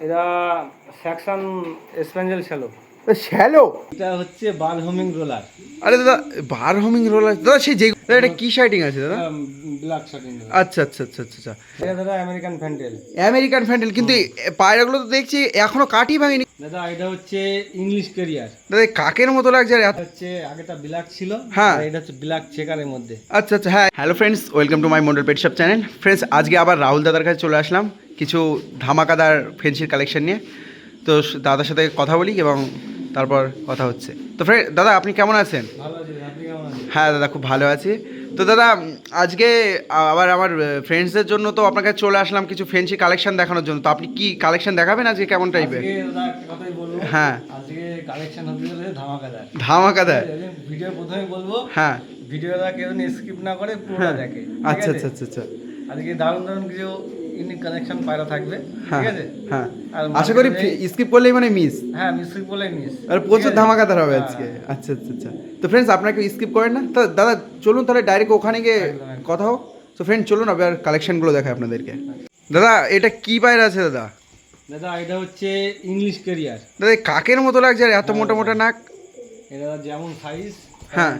এরা section spangle shallow. Shallow? এটা হচ্ছে বার হোমিং রোলার। আরে দাদা, বার হোমিং রোলার দাদা, সেই যে এটা কি শাইটিং আছে দাদা? ব্ল্যাক শার্টিং। আচ্ছা আচ্ছা আচ্ছা আচ্ছা আচ্ছা। এটা দাদা আমেরিকান ফ্যান্টেল। আমেরিকান ফ্যান্টেল, কিন্তু পায়রাগুলো তো দেখছি এখনো কাঠই ভাঙেনি দাদা এটা হচ্ছে ইংলিশ ক্যারিয়ার। দাদা, কাকের মতো লাগছে। আর হচ্ছে আগেটা ব্ল্যাক ছিল, হ্যাঁ আর এটা হচ্ছে ব্ল্যাক চেকারের মধ্যে। আচ্ছা আচ্ছা, হ্যাঁ। Hello friends, welcome to my Mondal pet shop channel. Friends, আজকে আবার রাহুল দাদার কাছে চলে আসলাম কিছু ধামাকাদার ফেন্সির কালেকশন নিয়ে। তো দাদার সাথে কথা বলি এবং তারপর কথা হচ্ছে। তো ফ্রেন্ড দাদা, আপনি কেমন আছেন? ভালো আছি, আপনি কেমন আছেন? হ্যাঁ দাদা, খুব ভালো আছি। তো দাদা, আজকে আবার আমার ফ্রেন্ডসদের জন্য তো আপনার কাছে চলে আসলাম কিছু ফেন্সি কালেকশন দেখানোর জন্য। তো আপনি কি কালেকশন দেখাবেন আজকে, কেমন টাইপের? আজকে দাদা একটা কথাই বলবো, হ্যাঁ, আজকে কালেকশন হতে চলেছে ধামাকাদার। ধামাকাদার? ভিডিও প্রথমে বলবো, হ্যাঁ, ভিডিওটা কেউ স্কিপ না করে পুরোটা দেখে। আচ্ছা আচ্ছা আচ্ছা আচ্ছা। আজকে দারুণ দারুণ কিছু ইউনিক কালেকশন পায়রা থাকবে, ঠিক আছে? হ্যাঁ, আর আশা করি স্কিপ করলেই মানে মিস। হ্যাঁ, মিস্ত্রি বলে মিস। আর প্রচুর ধামাকাদার হবে আজকে। আচ্ছা আচ্ছা আচ্ছা। তো ফ্রেন্ডস, আপনাকে স্কিপ করেন না তো দাদা, চলুন তাহলে ডাইরেক্ট ওখানে গিয়ে কথা হোক। তো ফ্রেন্ড চলুন আবার কালেকশনগুলো দেখায় আপনাদেরকে। দাদা, এটা কি পায়রা আছে দাদা? দাদা এটা হচ্ছে ইংলিশ ক্যারিয়ার। দাদা, কাকের মতো লাগছে, আর এত মোটা মোটা নাক। এটা যেমন সাইজ, হ্যাঁ,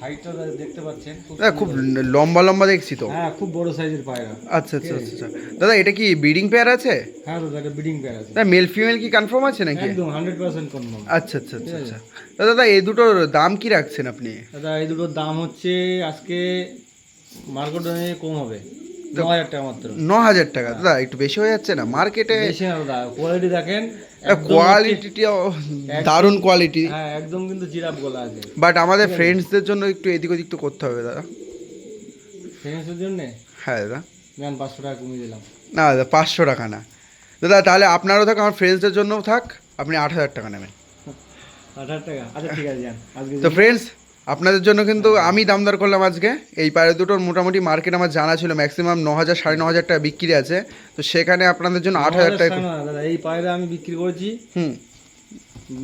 হাইটটা দেখতে পাচ্ছেন, দাদা খুব লম্বা লম্বা দেখছি তো। হ্যাঁ, খুব বড় সাইজের পায়রা। আচ্ছা আচ্ছা আচ্ছা আচ্ছা। দাদা, এটা কি ব্রিডিং পেয়ার আছে? হ্যাঁ দাদা, এটা ব্রিডিং পেয়ার আছে। দাদা, মেল ফিমেল কি কনফার্ম আছে নাকি? একদম 100% কনফার্ম। আচ্ছা আচ্ছা আচ্ছা আচ্ছা। দাদা, এই দুটোর দাম কি রাখছেন আপনি? দাদা এই দুটোর দাম হচ্ছে আজকে মার্কেট অনুযায়ী কম হবে, 9,000 টাকা মাত্র। 9,000 টাকা? দাদা একটু বেশি হয়ে যাচ্ছে না মার্কেটে? বেশি না দাদা, কোয়ালিটি দেখেন, কোয়ালিটিটাও দারুণ কোয়ালিটি। হ্যাঁ একদম, কিন্তু জিরাফ গলা আছে। বাট আমাদের ফ্রেন্ডসদের জন্য একটু এদিক ওদিক তো করতে হবে দাদা। ফ্রেন্ডসের জন্য? হ্যাঁ দাদা। নেন 500 টাকা কমিয়ে দিলাম। না দাদা, 500 টাকা না দাদা, তাহলে আপনারও থাক, আমার ফ্রেন্ডসদের জন্যও থাক, আপনি 8,000 টাকা নেবেন। 8,000 টাকা? আচ্ছা ঠিক আছে, যান আজকে। তো ফ্রেন্ডস, আপনাদের জন্য কিন্তু আমি দাম দর করলাম আজকে। এই পায়রা দুটোর মোটামুটি মার্কেট আমার জানা ছিল ম্যাক্সিমাম 9,000 9,500 টাকা বিক্রি আছে। তো সেখানে আপনাদের জন্য 8,000 টাকা। দাদা এই পায়রা আমি বিক্রি করেছি,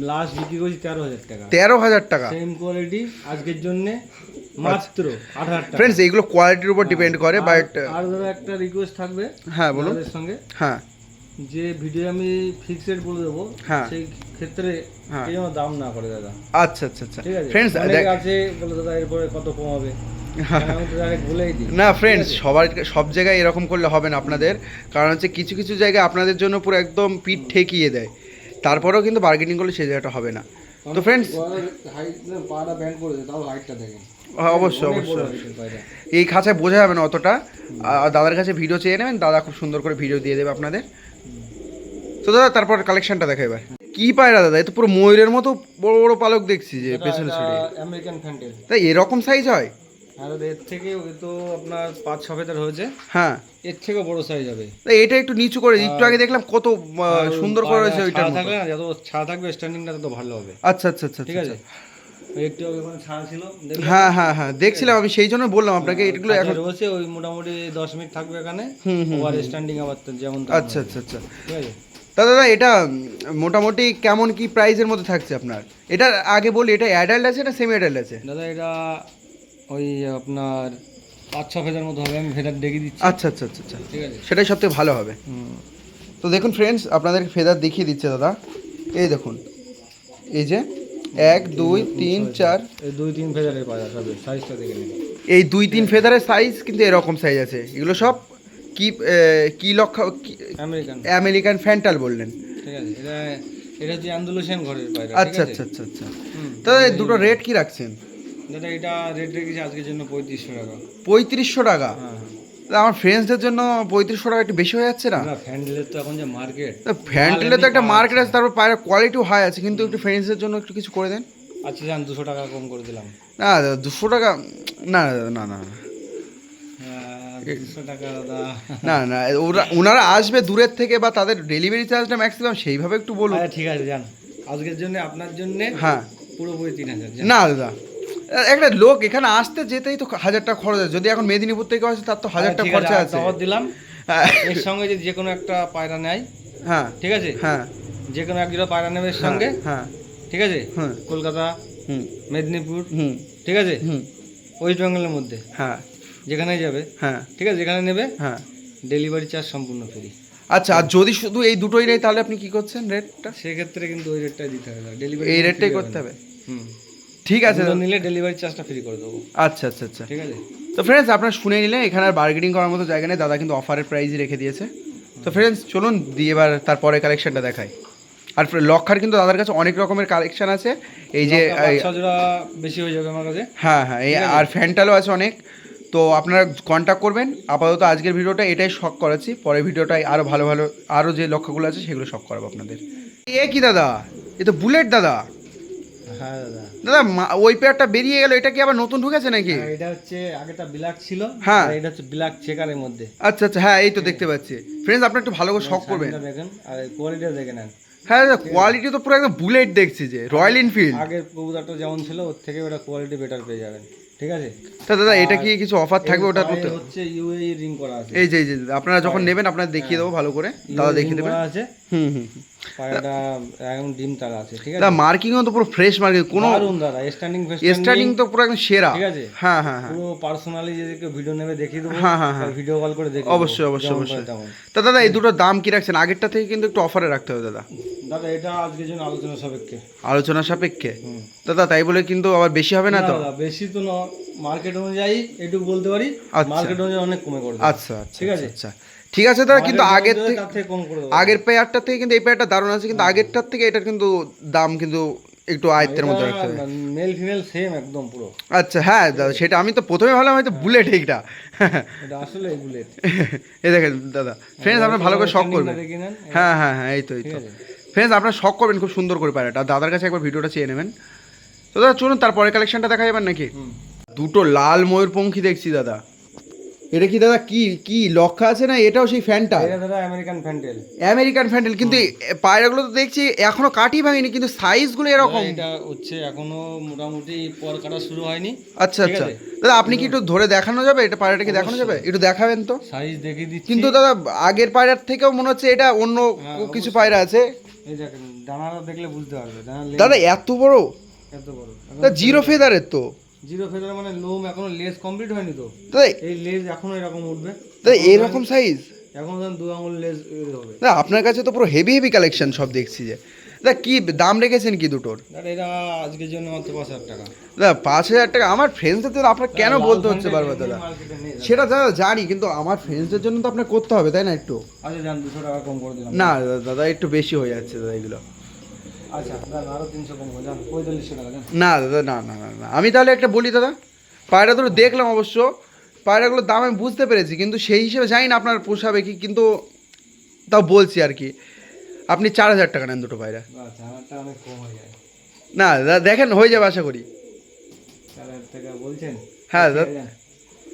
লাস্ট বিক্রি করেছি 13,000 টাকা। 13,000 টাকা? সেম কোয়ালিটি আজকের জন্য মাত্র 8,000 টাকা। ফ্রেন্ডস, এইগুলো কোয়ালিটির উপর ডিপেন্ড করে। বাট আর দাদা একটা রিকোয়েস্ট থাকবে। হ্যাঁ বলুন। আপনাদের সঙ্গে, হ্যাঁ, যে ভিডিও আমি ফিক্স রেট বলে দেবো, হ্যাঁ, সেই ক্ষেত্রে কেউ যেন দাম না করে দাদা। আচ্ছা আচ্ছা আচ্ছা। ঠিক আছে? ফ্রেন্ডস অনেক আছে বলে দাদা এরপরে কত কম হবে, আমি তো ডাইরেক্ট বলেই দিই। না ফ্রেন্ডস, সব জায়গায় এরকম করলে হবে না আপনাদের। কারণ হচ্ছে কিছু কিছু জায়গায় আপনাদের জন্য পুরো একদম পিঠ ঠেকিয়ে দেয়, তারপরেও কিন্তু বার্গেনিং করলে সেই জায়গাটা হবে না। তো ফ্রেন্ডস, হাইট পাটা ব্যান্ড করে দেয়, তাও হাইটটা দেখেন। অবশ্যই অবশ্যই এই খাঁচায় বোঝা যাবে না অতটা। আর দাদার কাছে ভিডিও চেয়ে নেবেন, দাদা খুব সুন্দর করে ভিডিও দিয়ে দেবে আপনাদের। তো দাদা, তারপর কালেকশনটা দেখা এবার। কি পায়রা দাদা? এ তো পুরো ময়ূরের মতো বড় বড় পালক দেখছি যে পেছনে ছড়িয়ে। American fantail. তাই এরকম সাইজ হয়? আর এর থেকে তো আপনার 5-6 ফেদার হয়েছে। হ্যাঁ, এর থেকেও বড় সাইজ হবে। এটা একটু নিচু করে, একটু আগে দেখলাম কত সুন্দর করে রয়েছে ওইটার মতো। থাকলে না, যত ছাড়া থাকবে স্ট্যান্ডিংটা তত ভালো হবে। আচ্ছা আচ্ছা আচ্ছা, ঠিক আছে? একটু আগে ওখানে ছাড়া ছিল, হ্যাঁ হ্যাঁ হ্যাঁ দেখছিলাম আমি, সেই জন্য বললাম আপনাকে এগুলো এখন রয়েছে। ওই মোটামুটি 10 মিনিট থাকবে এখানে, ওভার স্ট্যান্ডিং আবার যেমন। আচ্ছা আচ্ছা আচ্ছা, ঠিক আছে দাদা। এটা মোটামুটি কেমন কি প্রাইসের মধ্যে থাকছে আপনার? এটা আগে বলি, এটা অ্যাডাল্ট আছে না সেমি অ্যাডাল্ট আছে? দাদা এটা ওই আপনার 5-6 ফেদার মতো হবে, আমি ফেদার দেখিয়ে দিচ্ছি। আচ্ছা আচ্ছা আচ্ছা আচ্ছা, ঠিক আছে, সেটাই সবথেকে ভালো হবে। তো দেখুন ফ্রেন্ডস, আপনাদের ফেদার দেখিয়ে দিচ্ছে দাদা। এই দেখুন, এই যে 1 2 3 4, এই 2-3 ফেদারের পায়রা হবে, সাইজটা দেখে নিন। এই 2-3 ফেদারের সাইজ কিন্তু এরকম সাইজ আছে। এগুলো সব কি কি আমেরিকান ফ্যান্টাল বললেন? ঠিক আছে, এটা হচ্ছে অ্যান্ডালুসিয়ান ঘরের পায়রা। আচ্ছা আচ্ছা আচ্ছা আচ্ছা। তাহলে দুটো রেট কি রাখছেন? দাদা এটা রেট রেখেছি আজকের জন্য 3500 টাকা। 3500 টাকা? হ্যাঁ। আমার ফ্রেন্ডসদের জন্য 3500 টাকা একটু বেশি হয়ে যাচ্ছে না? ফ্যান্ডেলের তো এখন যে মার্কেট, ফ্যান্টেলের তো একটা মার্কেট আছে, তারপর পায়রা কোয়ালিটিও হাই আছে, কিন্তু একটু ফ্রেন্ডসদের জন্য একটু কিছু করে দেন। আচ্ছা যান, 200 টাকা কম করে দিলাম। না দাদা, 200 টাকা না না না 200 টাকা দাদা। না না, ওনারা আসবে দূরের থেকে, বা তাদের ডেলিভারি চার্জটা ম্যাক্সিমাম সেইভাবে একটু বলুন। ঠিক আছে যান, আজকের জন্য আপনার জন্য হ্যাঁ পুরোপুরি 3000। না দাদা, একটা লোক এখানে আসতে যেতেই তো 1,000 টাকা খরচ আছে। যদি এখন মেদিনীপুর থেকে আসে তার তো 1,000 টাকা খরচা আছে। দিলাম এর সঙ্গে, যে কোনো একটা পায়রা নেয়, হ্যাঁ ঠিক আছে, হ্যাঁ, যে কোনো এক জোড়া পায়রা নেবে এর সঙ্গে। হ্যাঁ ঠিক আছে, কলকাতা, মেদিনীপুর, ঠিক আছে, ওয়েস্ট বেঙ্গলের মধ্যে যেখানেই যাবে, হ্যাঁ ঠিক আছে, যেখানে নেবে, হ্যাঁ ডেলিভারি চার্জ সম্পূর্ণ ফ্রি। আচ্ছা, আর যদি শুধু এই দুটোই নেই তাহলে আপনি কি করছেন রেটটা? সেক্ষেত্রে কিন্তু ওই রেটটাই দিতে হবে, ডেলিভারি এই রেটটাই করতে হবে। হুম, ঠিক আছে দুটো নিলে ডেলিভারি চার্জটা ফ্রি করে দেবো। আচ্ছা আচ্ছা আচ্ছা। ঠিক আছে, তো ফ্রেন্ডস আপনারা শুনে নিলেন, এখানে আর বার্গেনিং করার মতো জায়গা নেই, দাদা কিন্তু অফারের প্রাইসই রেখে দিয়েছে। তো ফ্রেন্ডস চলুন দিয়ে এবার তারপরে কালেকশনটা দেখাই। আর লক্ষার কিন্তু দাদার কাছে অনেক রকমের কালেকশন আছে, এই যে বাচ্চারা বেশি হয়ে যাবে আমার কাছে। হ্যাঁ হ্যাঁ, এই আর ফ্যান্টালও আছে অনেক। তো আপনারা কন্ট্যাক্ট করবেন। আপাতত আজকের ভিডিওটা এটাই শখ করাচ্ছি, পরের ভিডিওটাই আরও ভালো ভালো আরও যে লক্ষ্যগুলো আছে সেগুলো শখ করাবো আপনাদের। এ কি দাদা, এ তো বুলেট দাদা। হ্যাঁ দাদা, দাদা ওই পেয়ারটা বেরিয়ে গেল, এটা কি আবার নতুন ঢুকেছে নাকি? হ্যাঁ, এটা হচ্ছে আগেটা ব্ল্যাক ছিল, হ্যাঁ, আর এটা হচ্ছে ব্ল্যাক চেকারের মধ্যে। আচ্ছা আচ্ছা, হ্যাঁ এই তো দেখতে পাচ্ছি। ফ্রেন্ডস আপনারা একটু ভালো করে শখ করবেন। শাইনটা দেখেন আর কোয়ালিটিটা দেখে নেন। হ্যাঁ দাদা, কোয়ালিটি তো পুরো একদম বুলেট দেখছি, যে রয়্যাল এনফিল্ড। আগের কবুতরটা যেমন ছিল ওর থেকে ওটা কোয়ালিটি বেটার পেয়ে যাবেন। ঠিক আছে, তা দাদা এটা কি কিছু অফার থাকবে ওটা করতে? হচ্ছে ইউএই রিং করা আছে। এই যে আপনারা যখন নেবেন আপনারা দেখিয়ে দেবো ভালো করে, দাদা দেখিয়ে দেবেন। আছে, হুম হুম। পায়রাটা একদম ডিম তারা আছে। ঠিক আছে, দাদা মার্কিংও তো পুরো ফ্রেশ মার্কিং, কোনো দারুন দাদা, স্ট্যান্ডিং স্টার্টিং তো পুরো একদম সেরা। ঠিক আছে, হ্যাঁ হ্যাঁ হ্যাঁ, পুরো পার্সোনালি যদি কেউ ভিডিও নেবে দেখিয়ে দেবো। হ্যাঁ হ্যাঁ হ্যাঁ, ভিডিও কল করে দেখিয়ে অবশ্যই অবশ্যই অবশ্যই। তা দাদা এই দুটো দাম কি রাখছেন? আগেরটা থেকে কিন্তু একটু অফারে রাখতে হবে দাদা। দাদা এটা আজকের জন্য আলোচনা সাপেক্ষে। আলোচনা সাপেক্ষে দাদা, তাই বলে কিন্তু আবার বেশি হবে না তো? দাদা বেশি তো না, মার্কেট অনুযায়ী এটুকু বলতে পারি, মার্কেট অনুযায়ী অনেক কমে করে দেবো। আচ্ছা আচ্ছা, ঠিক আছে আচ্ছা ঠিক আছে দাদা, কিন্তু আগের থেকে তার থেকে কম করে দেবো। আগের পেয়ারটার থেকে কিন্তু এই পেয়ারটা দারুণ আছে, কিন্তু আগেরটার থেকে এটার কিন্তু দাম কিন্তু একটু আয়ত্তের মধ্যে রাখতে হবে। মেল ফিমেল সেম একদম পুরো। আচ্ছা হ্যাঁ দাদা, সেটা আমি তো প্রথমে ভাবলাম হয়তো বুলেট এইটা। এটা আসলে বুলেট। এই দেখেন দাদা, ফ্রেন্ডস আপনারা ভালো করে শখ করবেন। হ্যাঁ হ্যাঁ হ্যাঁ, এই তো এই তো ফ্রেন্ডস আপনারা শখ করবেন খুব সুন্দর করে পায়রাটা। আর দাদার কাছে একবার ভিডিওটা চেয়ে নেবেন। তো দাদা চলুন তারপরে কালেকশনটা দেখা যাবেন নাকি? দুটো লাল ময়ূরপঙ্খী দেখছি দাদা, এটা কি দাদা কি কি লক্ষা আছে না? এটাও সেই ফ্যানটা, এটা দাদা আমেরিকান ফ্যান্টেল। আমেরিকান ফ্যান্টেল, কিন্তু পায়রাগুলো তো দেখছি এখনো কাটি ভাঙেনি, কিন্তু সাইজগুলো এরকম। এটা হচ্ছে এখনো মোটামুটি পর কাটা শুরু হয়নি। আচ্ছা আচ্ছা দাদা, আপনি কি একটু ধরে দেখানো যাবে? এটা পায়রাটা কি দেখানো যাবে? একটু দেখাবেন তো। সাইজ দেখিয়ে দিচ্ছি। কিন্তু দাদা আগের পায়রার থেকেও মনে হচ্ছে এটা অন্য কিছু পায়রা আছে। এই দেখেন ডানাটা দেখলে বুঝতে পারবে। দাদা এত বড়, এত বড় দাদা জিরো ফেদারের তো। জিরো ফেদার মানে লোম এখনো লেজ কমপ্লিট হয়নি তো। দাদা এই লেজ এখনো এরকম উঠবে। দাদা এরকম সাইজ এখন ধরুন 2 আঙুল লেজ হবে। দাদা আপনার কাছে তো পুরো হেভি হেভি কালেকশন সব দেখছি যে। দাদা কি দাম রেখেছেন কি দুটোর? দাদা এটা আজকের জন্য মাত্র 5,000 টাকা। দাদা 5,000 টাকা? আমার ফ্রেন্ডসদের জন্য আপনার কেন বলতে হচ্ছে বারবার দাদা? সেটা দাদা জানি, কিন্তু আমার ফ্রেন্ডসদের জন্য তো আপনার করতে হবে তাই না একটু? আচ্ছা জান 200 টাকা কম করে দিলাম। না দাদা একটু বেশি হয়ে যাচ্ছে দাদা এগুলো। আচ্ছা দাদা আরো 300 কম করে যান, 4500 টাকা যান। না দাদা না না না না, আমি তাহলে একটা বলি দাদা, পায়রা দুটো দেখলাম অবশ্য, পায়রাগুলোর দাম আমি বুঝতে পেরেছি, কিন্তু সেই হিসেবে জানি না আপনার পোষাবে কি, কিন্তু তাও বলছি আর কি, আপনি 4,000 টাকা নেন দুটো পায়রা। আচ্ছা আমারটা অনেক কম হয়ে যায়। না দাদা দেখেন হয়ে যাবে আশা করি। 4,000 টাকা বলছেন? হ্যাঁ দাদা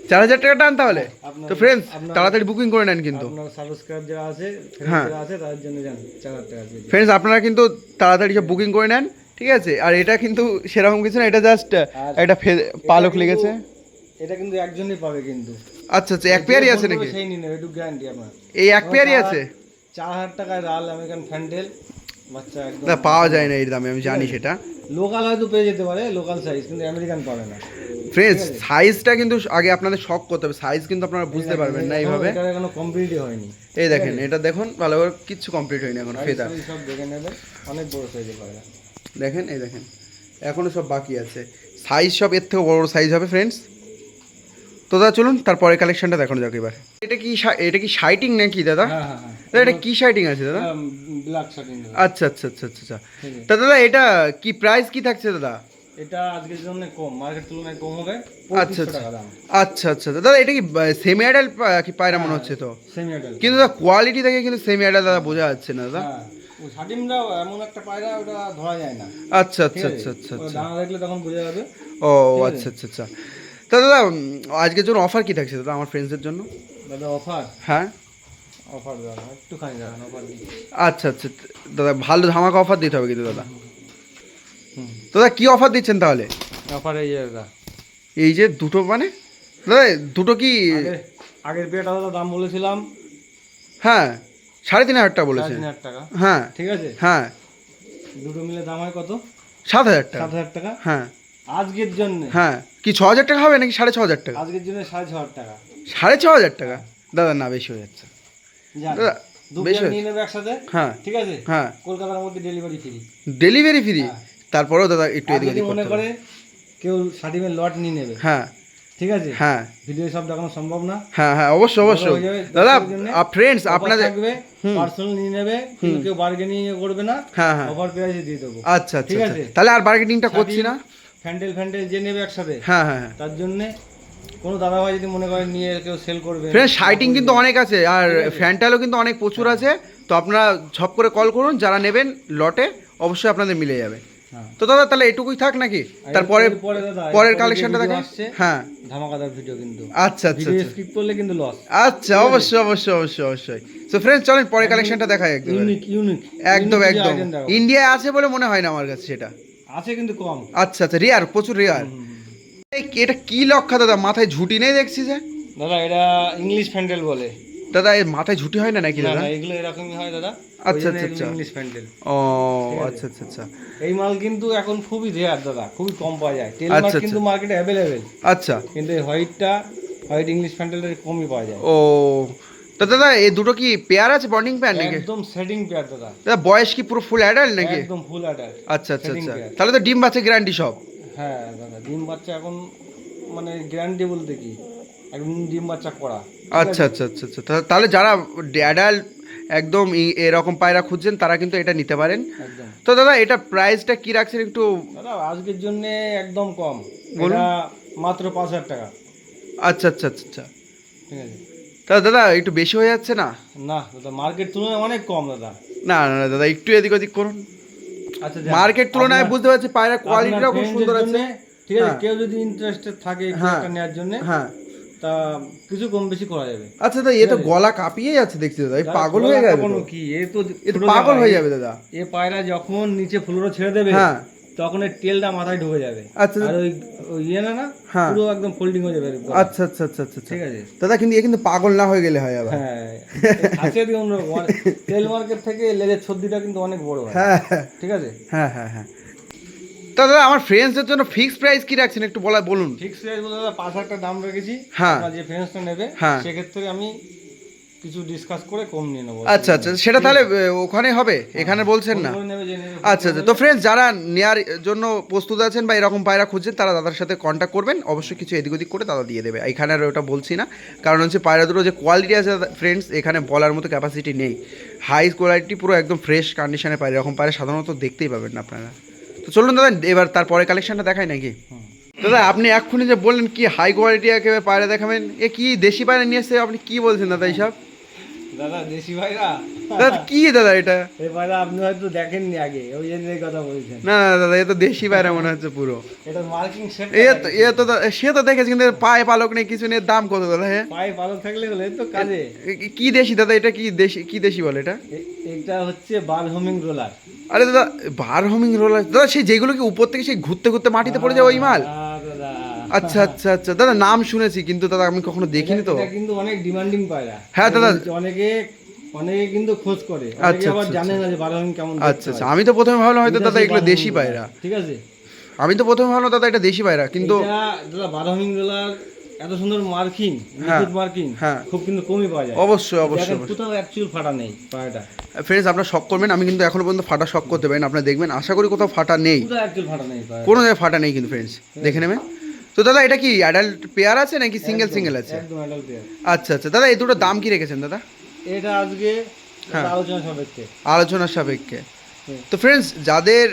4,000 টাকা টান তাহলে। আপনার- তো ফ্রেন্ডস আপনার- তাড়াতাড়ি বুকিং করে নেন কিন্তু। আপনার সাবস্ক্রাইব যারা আছে, হ্যাঁ। যারা আছে তাদের জন্য যান 4,000 টাকা দিয়ে দিন। ফ্রেন্ডস আপনারা কিন্তু তাড়াতাড়ি সব বুকিং করে নেন, ঠিক আছে? আর এটা কিন্তু সেরকম কিছু না, এটা জাস্ট আর একটা পালক এটা লেগেছে। কিন্তু- এটা কিন্তু একজনই পাবে কিন্তু। আচ্ছা আচ্ছা, এক পেয়ারই আছে নাকি? সেই নিন, একটু গ্যারান্টি আপনার। এই এক পেয়ারই আছে? 4,000 টাকায় লাল আমেরিকান ফ্যান্ডেল বাচ্চা একদম না পাওয়া যায় না এই দামে, আমি জানি সেটা। লোকাল হয়তো পেয়ে যেতে পারে, লোকাল সাইজ, কিন্তু আমেরিকান পাবে না। ফ্রেন্ডস সাইজটা কিন্তু আগে আপনাদের শখ করতে হবে, সাইজ কিন্তু আপনারা বুঝতে পারবেন না এইভাবে। এটা এখনো কমপ্লিটই হয়নি। এই দেখেন এটা দেখুন ভালো করে, কিচ্ছু কমপ্লিট হয়নি এখন ফেদার। সাইজ সব দেখে নেবে, অনেক বড় সাইজের পায়রা। দেখেন এই দেখেন এখনো সব বাকি আছে, সাইজ সব এর থেকে বড় বড় সাইজ হবে ফ্রেন্ডস। তো দাদা চলুন তারপরে কালেকশনটা দেখানো যাক এবার। এটা কি শাইটিং নাকি দাদা? হ্যাঁ হ্যাঁ হ্যাঁ, দাদা এটা কি শাইটিং আছে দাদা? ব্ল্যাক শার্টিং। আচ্ছা আচ্ছা আচ্ছা আচ্ছা আচ্ছা। তা দাদা এটা কি প্রাইস কি থাকছে দাদা? এটা আজকের জন্য কম, মার্কেট তুলনায় কম হবে। আচ্ছা 2500 টাকা দাম। আচ্ছা আচ্ছা দাদা, এটা কি সেমি অ্যাডাল্ট কি পায়রা মনে হচ্ছে তো? Semi adult. কিন্তু দাদা কোয়ালিটি দেখে কিন্তু সেমি অ্যাডাল্ট দাদা বোঝা যাচ্ছে না দাদা। হ্যাঁ, ওই শার্টিংটাও এমন একটা পায়রা, ওটা ধরা যায় না। আচ্ছা ঠিক আচ্ছা আছে? আচ্ছা আচ্ছা ওটা আচ্ছা। দানা দেখলে তখন বোঝা যাবে। ও আচ্ছা আচ্ছা আচ্ছা। তা দাদা আজকের জন্য অফার কি থাকছে দাদা আমার ফ্রেন্ডসদের জন্য? দাদা অফার, হ্যাঁ অফার দাদা একটুখানি দাঁড়ান, অফার দিই। আচ্ছা আচ্ছা দাদা, ভালো ধামাকা অফার দিতে হবে কিন্তু দাদা। হুম, দাদা কি অফার দিচ্ছেন তাহলে? অফার এই যে দাদা, এই যে দুটো মানে দাদা দুটো কি? আগের পেয়ারটা দাদা দাম বলেছিলাম হ্যাঁ 3,500 টাকা বলেছেন। 3,500 টাকা। হ্যাঁ ঠিক আছে, হ্যাঁ দুটো মিলে দাম হয় কত? 7,000 টাকা। 7,000 টাকা হ্যাঁ আজকের জন্য। হ্যাঁ কি 6,000 টাকা হবে নাকি 6,500 টাকা? আজকের জন্য 6,500 টাকা। 6,500 টাকা দাদা? না বেশি হয়ে যাচ্ছে জান দাদা। দু বেশ পেয়ার নিয়ে নেবে একসাথে, হ্যাঁ ঠিক আছে, হ্যাঁ কলকাতার মধ্যে ডেলিভারি ফ্রি। Delivery free? হ্যাঁ। তারপরেও দাদা একটু আর এদিক যদি ওদিক মনে করতে করে হবে। কেউ শাড়িমের লট নিয়ে নেবে, হ্যাঁ ঠিক আছে, হ্যাঁ ভিডিও সব দেখানো সম্ভব না, হ্যাঁ হ্যাঁ অবশ্যই বড় অবশ্যই হয়ে যাবে, দাদা। দর্শকের জন্যে ফ্রেন্ডস offer আপনাদের থাকবে, পার্সোনাল নিয়ে নেবে, কিন্তু কেউ বার্গেনিং করবে না, হ্যাঁ হ্যাঁ অফার প্রাইসে দিয়ে দেবো। আচ্ছা আচ্ছা ঠিক আচ্ছা। আছে, তাহলে আর মার্কেটিংটা করছি না। ফ্যান্ডেল ফ্যান্ডেল যে নেবে একসাথে, হ্যাঁ হ্যাঁ হ্যাঁ তার জন্য কোনো দাদাভাই যদি মনে করে নিয়ে কেউ সেল করবে, ফ্রেন্ডস শাইটিং কিন্তু অনেক আছে আর ফ্যান্টালও কিন্তু অনেক প্রচুর আছে। তো আপনারা ঝপ করে কল করুন, যারা নেবেন লটে অবশ্যই আপনাদের মিলে যাবে। হ্যাঁ। তো দাদা তাহলে এটুকুই থাক নাকি? তারপরে পরে দাদা পরের কালেকশনটা দেখেন। আসছে, হ্যাঁ ধামাকাদার ভিডিও কিন্তু, আচ্ছা আচ্ছা ভিডিও আচ্ছা স্কিপ করলে কিন্তু লস। আচ্ছা অবশ্যই অবশ্যই অবশ্যই অবশ্যই। সো ফ্রেন্ডস চলেন পরের কালেকশনটা দেখাই একদম। ইউনিক ইউনিক একদম একদম ইন্ডিয়ায় আছে বলে মনে হয় না আমার কাছে সেটা। আছে কিন্তু কম। আচ্ছা আচ্ছা রেয়ার, প্রচুর রেয়ার। এটা কি লক্ষা দাদা, মাথায় ঝুটি নেই দেখছি যে? দাদা এটা ইংলিশ ফ্যান্ডেল বলে। দাদা এর মাথায় ঝুটি হয় না নাকি না দাদা? না, এগুলো এরকমই হয় দাদা। আচ্ছা আচ্ছা আচ্ছা ইংলিশ ফ্যান্ডেল। ও ঠিক আছে। আচ্ছা আচ্ছা আচ্ছা এই মাল কিন্তু এখন খুবই রেয়ার দাদা, খুবই কম পাওয়া যায়। টেল আচ্ছা, মার্ক আচ্ছা। কিন্তু মার্কেটে অ্যাভেলেবেল, আচ্ছা কিন্তু এই হোয়াইট ইংলিশ ফ্যান্ডেলটা কমই পাওয়া যায়। ও তো দাদা এই দুটো কি পেয়ার আছে, বন্ডিং পেয়ার নাকি? একদম সেটিং পেয়ার দাদা। দাদা বয়স কি পুরো ফুল অ্যাডাল্ট নাকি? একদম ফুল অ্যাডাল্ট। আচ্ছা আচ্ছা setting আচ্ছা pair। তাহলে তো ডিম বাচ্চা গ্যারান্টি সব? হ্যাঁ দাদা, ডিম বাচ্চা এখন মানে গ্যারান্টি বলতে কি, একদম ডিম বাচ্চা করা। আচ্ছা আচ্ছা আচ্ছা আচ্ছা তাহলে যারা অ্যাডাল্ট একদম এরকম পায়রা খুঁজছেন তারা কিন্তু এটা নিতে পারেন। একদম। তো দাদা এটা প্রাইসটা কি রাখছেন একটু? দাদা আজকের জন্য একদম কম, বলুন। এটা মাত্র 5,000 টাকা। আচ্ছা আচ্ছা আচ্ছা আচ্ছা ঠিক আছে। তা দাদা একটু বেশি হয়ে যাচ্ছে না? না দাদা, মার্কেট তুলনায় অনেক কম দাদা। না না না দাদা একটু এদিক ওদিক করুন। আচ্ছা মার্কেট তুলনায় বুঝতে পারছি পায়রা কোয়ালিটিটাও খুব সুন্দর আছে। ঠিক আছে, হ্যাঁ। কেউ যদি ইন্টারেস্টেড থাকে একটু হ্যাঁ। একটা নেওয়ার জন্য, হ্যাঁ তা কিছু কম বেশি করা যাবে। আচ্ছা দাদা এ তো গলা কাঁপিয়ে যাচ্ছে দেখছি দাদা, এই দাদা, পাগল গলা হয়ে যাবে কাঁপানো তো। কি, এ তো এ তো ছোট পাগল জায়গা, হয়ে যাবে দাদা। এ পায়রা যখন নিচে ফ্লোরে ছেড়ে দেবে, হ্যাঁ তখন এর টেলটা মাথায় ঢুকে যাবে। আচ্ছা আর ওই ওই ইয়ে না না, হ্যাঁ। পুরো একদম ফোল্ডিং হয়ে যাবে গলা। আচ্ছা আচ্ছা আচ্ছা আচ্ছা ঠিক আছে। দাদা কিন্তু এ কিন্তু পাগল না হয়ে গেলে হয় আবার। হ্যাঁ, আছে দেখুন, তেল মার্কেট থেকে লেজের ছদ্দিটা কিন্তু অনেক বড় হয়। হ্যাঁ ঠিক আছে। হ্যাঁ হ্যাঁ হ্যাঁ তা দাদা আমার ফ্রেন্ডসদের জন্য ফিক্সড প্রাইস কি রাখছেন একটু বলুন। ফিক্স প্রাইস বলে দাদা 5,000 টাকা দাম রেখেছি। হ্যাঁ। আপনার যে ফ্রেন্ডসটা নেবে, হ্যাঁ। সেক্ষেত্রে আমি কিছু ডিসকাস করে কম নিয়ে নেবো। আচ্ছা আচ্ছা সেটা তাহলে ওখানে হবে, এখানে বলছেন না? ফোন করে নেবে, যে নেবে। আচ্ছা আচ্ছা তো ফ্রেন্ডস যারা নেওয়ার জন্য প্রস্তুত আছেন বা এরকম পায়রা খুঁজছেন তারা দাদার সাথে কন্ট্যাক্ট করবেন, অবশ্যই কিছু এদিক ওদিক করে দাদা দিয়ে দেবে। এখানে আর ওটা বলছি না, কারণ হচ্ছে পায়রা দুটো যে কোয়ালিটি আছে ফ্রেন্ডস এখানে বলার মতো ক্যাপাসিটি নেই। হাই কোয়ালিটি পুরো একদম ফ্রেশ কন্ডিশনে পায়রা, এরকম পায়রা সাধারণত দেখতেই পাবেন না আপনারা। তো চলুন দাদা এবার তারপরে কালেকশনটা দেখাই নাকি? দাদা আপনি এক্ষুনি যে বললেন কি হাই কোয়ালিটি একেবারে পায়রা দেখাবেন, এ কি দেশি পায়রা নিয়ে এসছে? আপনি কি বলছেন দাদা এইসব? দাদা দেশি ভাইরা, দাদা কি দাদা এটা? এই ভাইরা আপনি হয়তো দেখেননি আগে, ওই জন্য এই কথা বলছেন। না না দাদা এ তো দেশি পায়রা মনে হচ্ছে পুরো। এটা মার্কিং শেপ। সে তো দেখেছি কিন্তু এর পায়ে পালক নেই কিছু নেই, দাম কত দাদা? হ্যাঁ পায়ে ভালো থাকলে হলে তো কাজে। কি দেশি দাদা এটা? কি দেশি বলে এটা? এটা হচ্ছে বাল হোমিং রোলার। আরে দাদা বার হোমিং রোলার দাদা, সেই যেগুলো কি উপর থেকে সেই ঘুরতে ঘুরতে মাটিতে পড়ে যায় ওই মাল? দাদা আচ্ছা আচ্ছা আচ্ছা দাদা নাম শুনেছি কিন্তু দাদা আমি কখনো দেখিনি তো। এটা কিন্তু অনেক ডিমান্ডিং পায়রা। হ্যাঁ দাদা। অনেকে কিন্তু খোঁজ করে, আচ্ছা, অনেকে আবার আচ্ছা, জানে না যে বাল হোমিং কেমন দেখতে আচ্ছা আচ্ছা হয়। আমি তো প্রথমে ভাবলাম হয়তো দাদা বিদেশি এগুলো বাল দেশি হোমিং পায়রা। রোলার, ঠিক আছে। আমি তো প্রথমে ভাবলাম দাদা এটা দেশি পায়রা, কিন্তু এটা দাদা বাল হোমিং রোলার এত সুন্দর মার্কিং, হ্যাঁ, নিখুঁত মার্কিং হ্যাঁ। খুব কিন্তু কমই পাওয়া যায়। অবশ্যই অবশ্যই দেখেন, কোথাও অ্যাকচুয়াল ফাটা নেই পায়রাটা। ফ্রেন্ডস আপনারা শক করবেন, আমি কিন্তু এখনো পর্যন্ত ফাটা শক করতে পারেন, আপনারা দেখবেন আশা করি কোথাও ফাটা নেই, কোথাও অ্যাকচুয়াল ফাটা নেই পায়রাটা। কোনো জায়গায় ফাটা নেই কিন্তু ফ্রেন্ডস দেখে নেবেন। তো দাদা এটা কি অ্যাডাল্ট পেয়ার আছে নাকি সিঙ্গেল সিঙ্গেল আছে? একদম অ্যাডাল্ট পেয়ার। আচ্ছা আচ্ছা দাদা এই দুটো দাম কি রেখেছেন দাদা? এটা আজকে হ্যাঁ। আলোচনা সাপেক্ষে। আলোচনার সাপেক্ষে। হুম। তো ফ্রেন্ডস যাদের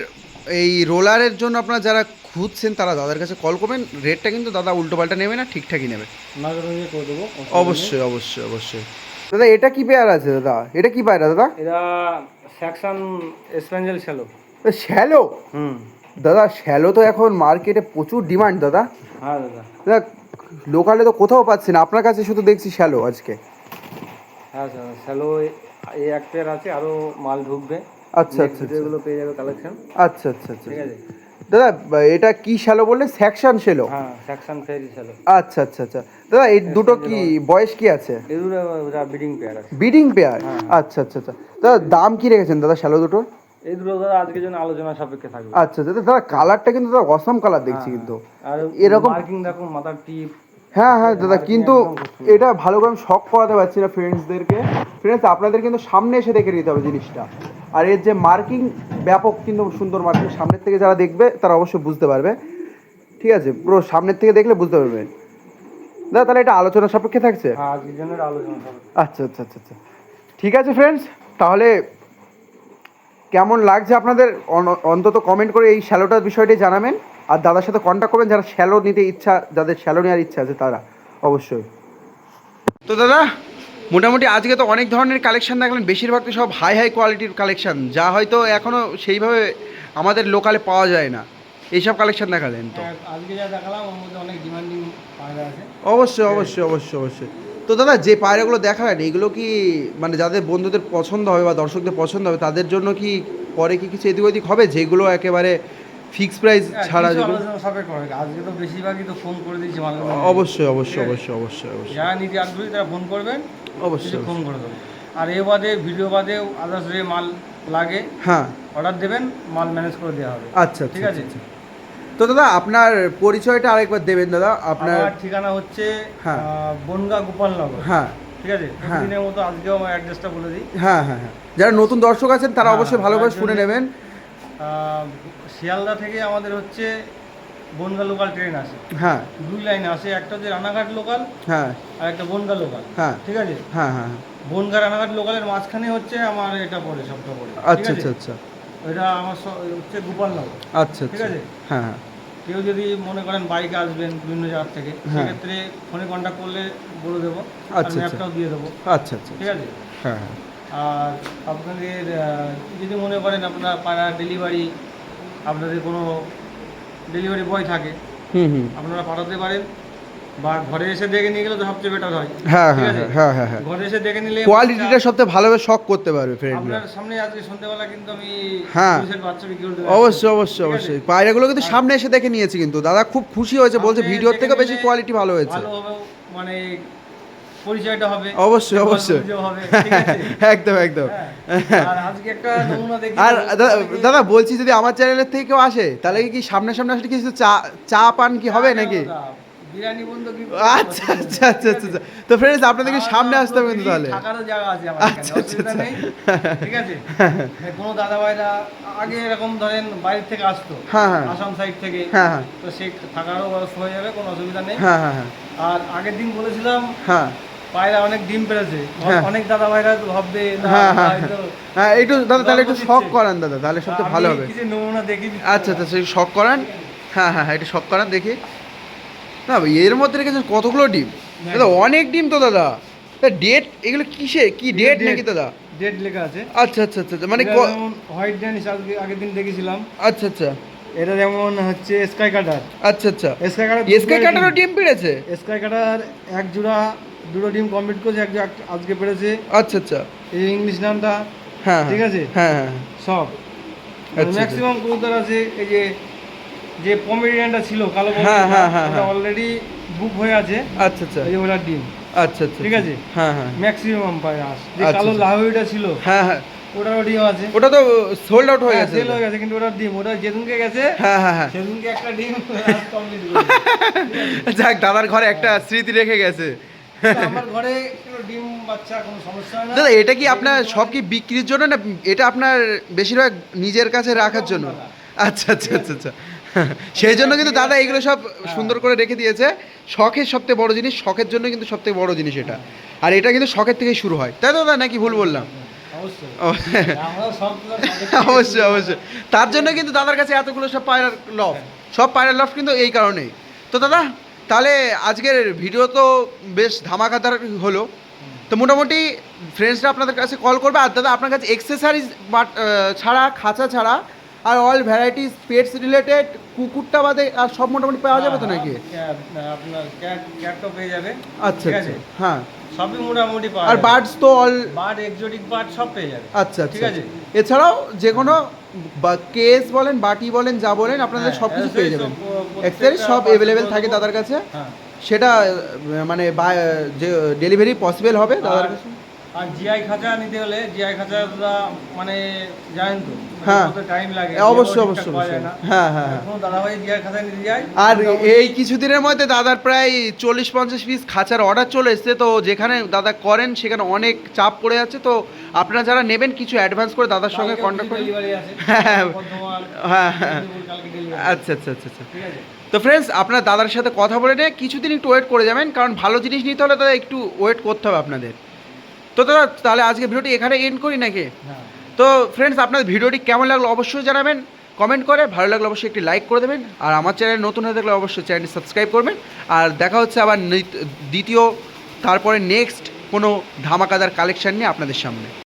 এই রোলারের জন্য আপনারা যারা খুঁজছেন তারা দাদার কাছে কল করবেন, রেটটা কিন্তু দাদা উল্টো পাল্টা নেবে না, ঠিকঠাকই নেবে। মার্কেটিং করে দেবো। অবশ্যই অবশ্যই অবশ্যই। দাদা এটা কি পেয়ার আছে দাদা? এটা কি পায়রা দাদা? এটা সেকশন স্প্যাঞ্জেল শ্যালো। শ্যালো? দাদা শ্যালো তো এখন মার্কেটে প্রচুর ডিমান্ড দাদা। হ্যাঁ দাদা। দাদা লোকালে তো কোথাও পাচ্ছি না, আপনার কাছে শুধু দেখছি শ্যালো আজকে। হ্যাঁ স্যার, শ্যালো এই এক পেয়ার আছে, আরও মাল ঢুকবে। আচ্ছা আচ্ছা এগুলো পেয়ে যাবে কালেকশন। আচ্ছা আচ্ছা আচ্ছা ঠিক আছে। দাদা এটা কি শ্যালো বললে? Section shallow? হ্যাঁ, সেকশন ফেরি শ্যালো। আচ্ছা আচ্ছা আচ্ছা দাদা এই দুটো কি বয়স কি আছে? এগুলো ব্রিডিং পেয়ার আছে। Breeding pair? হ্যাঁ। আচ্ছা আচ্ছা আচ্ছা দাদা দাম কি রেখেছেন দাদা শ্যালো দুটোর? এই দুটো দাদা আজকের জন্য আলোচনা সাপেক্ষে থাকবে। আচ্ছা দাদা দাদা কালারটা কিন্তু দাদা অসাম কালার দেখছি কিন্তু। আর এরকম মার্কিং দেখুন, মাথার টিপ হ্যাঁ হ্যাঁ দাদা, কিন্তু এটা ভালো করে আমি শখ করাতে পারছি না ফ্রেন্ডসদেরকে। ফ্রেন্ডস আপনাদের কিন্তু সামনে এসে দেখে নিতে হবে জিনিসটা। আর এর যে মার্কিং ব্যাপক কিন্তু সুন্দর মার্কিং, সামনের থেকে যারা দেখবে তারা অবশ্যই বুঝতে পারবে। ঠিক আছে, পুরো সামনের থেকে দেখলে বুঝতে পারবেন। দাদা তাহলে এটা আলোচনা সাপেক্ষে থাকছে? আজকের জন্য আলোচনা হবে। আচ্ছা আচ্ছা আচ্ছা আচ্ছা, ঠিক আছে ফ্রেন্ডস, তাহলে কেমন লাগছে আপনাদের অন্তত কমেন্ট করে এই শ্যালোটার বিষয়টি জানাবেন। আর দাদার সাথে কন্ট্যাক্ট করবেন যারা শ্যালো নিতে ইচ্ছা, যাদের শ্যালো নেওয়ার ইচ্ছা আছে তারা অবশ্যই। তো দাদা মোটামুটি আজকে তো অনেক ধরনের কালেকশন দেখলেন, বেশিরভাগ তো সব হাই হাই কোয়ালিটির কালেকশন, যা হয়তো এখনও সেইভাবে আমাদের লোকালে পাওয়া যায় না, এইসব কালেকশন দেখালেন। তো আজকে যা দেখালাম ওর মধ্যে অনেক ডিমান্ডিং পায়রা আছে। অবশ্যই অবশ্যই অবশ্যই অবশ্যই। তো দাদা যে পায়রাগুলো দেখালেন এগুলো কি মানে যাদের বন্ধুদের পছন্দ হবে বা দর্শকদের পছন্দ হবে তাদের জন্য কি পরে কি কিছু এদিক ওদিক হবে, যেগুলো একেবারে ফিক্স প্রাইস ছাড়া যেগুলো? আজকে তো বেশিরভাগই তো ফোন করে দিয়েছি মাল। অবশ্যই অবশ্যই অবশ্যই অবশ্যই অবশ্যই যারা নিতে আগ্রহী তারা ফোন করবেন, অবশ্যই ফোন করে দেবো। আর এ বাদে ভিডিও বাদেও আদার্স যে মাল লাগে হ্যাঁ অর্ডার দেবেন, মাল ম্যানেজ করে দেওয়া হবে। আচ্ছা ঠিক আছে। তো দাদা আপনার পরিচয়টা আরেকবার দেবেন দাদা। আপনার আমার ঠিকানা হচ্ছে হ্যাঁ। বনগা গোপালনগর। হ্যাঁ ঠিক আছে, প্রতিদিনের মতো আজকেও আমার অ্যাড্রেসটা বলে দিই। হ্যাঁ হ্যাঁ হ্যাঁ, যারা নতুন দর্শক আছেন তারা অবশ্যই ভালো করে শুনে নেবেন। শিয়ালদা থেকে আমাদের হচ্ছে বনগা লোকাল ট্রেন আসে। হ্যাঁ 2 লাইনে আসে, একটা হচ্ছে রানাঘাট লোকাল হ্যাঁ আর একটা বনগা লোকাল। হ্যাঁ ঠিক আছে। হ্যাঁ হ্যাঁ বনগা রানাঘাট লোকালের মাঝখানে হচ্ছে আমার এটা পড়ে, সবটা পড়ে। আচ্ছা আচ্ছা আচ্ছা এটা আমার হচ্ছে গোপালনগর। আচ্ছা ঠিক আছে। হ্যাঁ হ্যাঁ কেউ যদি মনে করেন বাইকে আসবেন বিভিন্ন জায়গা থেকে, সেক্ষেত্রে ফোনে কন্ট্যাক্ট করলে বলে দেবো, আর ম্যাপটাও দিয়ে দেবো। আচ্ছা আচ্ছা ঠিক আছে। হ্যাঁ হ্যাঁ আর আপনাদের যদি মনে করেন আপনার পাড়ার ডেলিভারি, আপনাদের কোনো ডেলিভারি বয় থাকে, হুম হুম আপনারা পাঠাতে পারেন, বা ঘরে এসে দেখে নিয়ে গেলে তো সবচেয়ে বেটার হয়। হ্যাঁ ঠিক হ্যাঁ আছে? হ্যাঁ হ্যাঁ হ্যাঁ, ঘরে এসে দেখে নিলে কোয়ালিটিটা সবথেকে ভালোভাবে শক করতে পারবে ফ্রেন্ডরা। আপনার সামনে আজকে সন্ধ্যাবেলা কিন্তু আমি হ্যাঁ। 2 সেট বাচ্চা বিক্রি করতে অবশ্যই অবশ্যই অবশ্যই, পায়রাগুলো কিন্তু সামনে এসে দেখে নিয়েছি, কিন্তু দাদা খুব খুশি হয়েছে, বলছে ভিডিওর থেকে বেশি কোয়ালিটি ভালো হয়েছে। ভালো হবে, মানে পরিচয়টা হবে। অবশ্যই অবশ্যই হবে। ঠিক আছে। একদম একদম। আর আজকে একটা নমুনা দেখি। আর দাদা বলছি যদি আমার চ্যানেলের থেকে কেউ আসে তাহলে কি সামনে সামনে আসলে কিছু চা চা পান কি হবে নাকি? বিরিয়ানি বন্ধু কি? আচ্ছা আচ্ছা আচ্ছা আচ্ছা, তো ফ্রেন্ডস আপনাদেরকে সামনে আসতে হবে কিন্তু তাহলে। থাকারও জায়গা আছে আমাদের এখানে, অসুবিধা নেই। ঠিক আছে। কোনো দাদা ভাইরা আগে এরকম ধরেন বাইরে থেকে আসতো, হ্যাঁ হ্যাঁ আসাম সাইড থেকে, হ্যাঁ হ্যাঁ তো সে থাকারও ব্যবস্থা হয়ে যাবে, কোনো অসুবিধা নেই। হ্যাঁ হ্যাঁ হ্যাঁ আর আগের দিন বলেছিলাম হ্যাঁ পায়রা অনেক ডিম পেড়েছে, হ্যাঁ। অনেক দাদা ভাইরা তো ভাববে না, হ্যাঁ হ্যাঁ হয়তো হ্যাঁ, একটু দাদা তাহলে একটু গল্প শখ দিচ্ছে। করান দাদা, তাহলে সবচেয়ে ভালো হবে। আমি কিছু নমুনা দেখি দিচ্ছি। আচ্ছা আচ্ছা সেই শখ করান। হ্যাঁ হ্যাঁ হ্যাঁ, একটু শখ করান দেখি। না এর মধ্যে রেখেছেন কতগুলো ডিম দাদা, অনেক ডিম তো দাদা। ডেট এগুলো কিসে, কি ডেট নাকি দাদা? ডেট লেখা আছে। আচ্ছা আচ্ছা আচ্ছা, মানে হোয়াইট ড্যানিশ আগের দিন দেখেছিলাম। আচ্ছা আচ্ছা এটা যেমন হচ্ছে স্কাই কাটার। আচ্ছা আচ্ছা, স্কাই কাটার এসকে কাটারও ডিম পেড়েছে? স্কাই কাটার এক জোড়া 2টো ডিম কমপ্লিট করেছে, এক জোড়া আজকে পেড়েছে। আচ্ছা আচ্ছা এই ইংলিশ নামটা। হ্যাঁ ঠিক আছে। হ্যাঁ হ্যাঁ সব আচ্ছা। ম্যাক্সিমাম কবুতর আছে। এই যে পমেরিয়ানটা ছিল কালো, হ্যাঁ, হ্যাঁ, হ্যাঁ, হ্যাঁ। অলরেডি বুক হয়ে আছে। আচ্ছা আচ্ছা এই যে ওটার ডিম। আচ্ছা আচ্ছা ঠিক আছে। হ্যাঁ হ্যাঁ ম্যাক্সিমাম পায় আস। যে আচ্ছা, কালো আচ্ছা। লাহোরিটা ছিল, হ্যাঁ হ্যাঁ ওটারও ডিম আছে। ওটা তো সোল্ড আউট হয়ে গেছে। সেল হয়ে গেছে, কিন্তু ওটার ডিম, ওটা যেদিনকে গেছে হ্যাঁ হ্যাঁ হ্যাঁ, সেদিনকে একটা ডিম কমপ্লিট যাক দাদার ঘরে একটা স্মৃতি রেখে গেছে। আমার ঘরে কোনো ডিম বাচ্চা কোনো সমস্যা হয় না। দাদা এটা কি আপনার সব কি বিক্রির জন্য না এটা আপনার বেশিরভাগ নিজের কাছে রাখার জন্য? আচ্ছা আচ্ছা আচ্ছা আচ্ছা, সেই জন্য কিন্তু দাদা এগুলো সব সুন্দর করে রেখে দিয়েছে। শখের সবথেকে বড় জিনিস, শখের জন্য কিন্তু সবথেকে বড় জিনিস এটা। আর এটা কিন্তু শখের থেকেই শুরু হয়, তাই তো দাদা নাকি ভুল বললাম? অবশ্যই অবশ্যই, তার জন্য কিন্তু দাদার কাছে এতগুলো সব পায়রার লফ, সব পায়রার লফ কিন্তু এই কারণেই। তো দাদা তাহলে আজকের ভিডিও তো বেশ ধামাকাদার হলো। তো মোটামুটি ফ্রেন্ডসরা আপনাদের কাছে কল করবে। আর দাদা আপনার কাছে এক্সেসারিজ ছাড়া, খাঁচা ছাড়া আর অল ভ্যারাইটিস পেটস রিলেটেড, কুকুরটা বাদে আর সব মোটামুটি পাওয়া যাবে তো নাকি? আপনার ক্যাটও পেয়ে যাবে। আচ্ছা আচ্ছা হ্যাঁ, সবই মোটামুটি পাওয়া আর যাবে। বার্ডস তো অল বার্ড, এক্সোটিক বার্ড সব পেয়ে যাবে। আচ্ছা আচ্ছা, ঠিক আছে। এছাড়াও যে কোনো কেস বলেন, বাটি বলেন, যা বলেন আপনাদের সব কিছু পেয়ে যাবেন। এক্সেসারিজ সব অ্যাভেলেবেল থাকে দাদার কাছে। হ্যাঁ। সেটা মানে যে ডেলিভারি পসিবল হবে দাদার কাছে? আর জিআই খাঁচা নিতে হলে জিআই খাঁচাটা মানে জানেন তো হ্যাঁ। টাইম লাগে, অবশ্যই ঠিকঠাক অবশ্যই পাওয়া অবশ্যই। যায় না। হ্যাঁ হ্যাঁ হ্যাঁ। কোনো দাদাভাই জিআই খাঁচা নিতে যায় আর এই কিছুদিনের মধ্যে দাদার প্রায় 40-50 পিস খাঁচার অর্ডার চলে এসছে, তো যেখানে দাদা করেন সেখানে অনেক চাপ পড়ে যাচ্ছে, তো আপনারা যারা নেবেন কিছু অ্যাডভান্স করে দাদার সঙ্গে কন্ট্যাক্ট করুন। ডেলিভারি আছে, হ্যাঁ বর্ধমান, হ্যাঁ হ্যাঁ। মেদিনীপুর, কালকে delivery আচ্ছা আচ্ছা আচ্ছা আচ্ছা। ঠিক আছে। তো ফ্রেন্ডস, আপনার দাদার সাথে কথা বলে নিয়ে কিছুদিন একটু ওয়েট করে যাবেন, কারণ ভালো জিনিস নিতে হলে দাদা একটু ওয়েট করতে হবে আপনাদের। তো দাদা তাহলে আজকে ভিডিওটি এখানে এন্ড করি নাকি? হ্যাঁ। তো ফ্রেন্ডস, আপনাদের ভিডিওটি কেমন লাগলো অবশ্যই জানাবেন কমেন্ট করে, ভালো লাগলে অবশ্যই একটি লাইক করে দেবেন, আর আমার চ্যানেল নতুন হয়ে থাকলে অবশ্যই চ্যানেলটি সাবস্ক্রাইব করবেন। আর দেখা হচ্ছে আবার দ্বিতীয় তারপরে নেক্সট কোনো ধামাকাদার কালেকশন নিয়ে আপনাদের সামনে।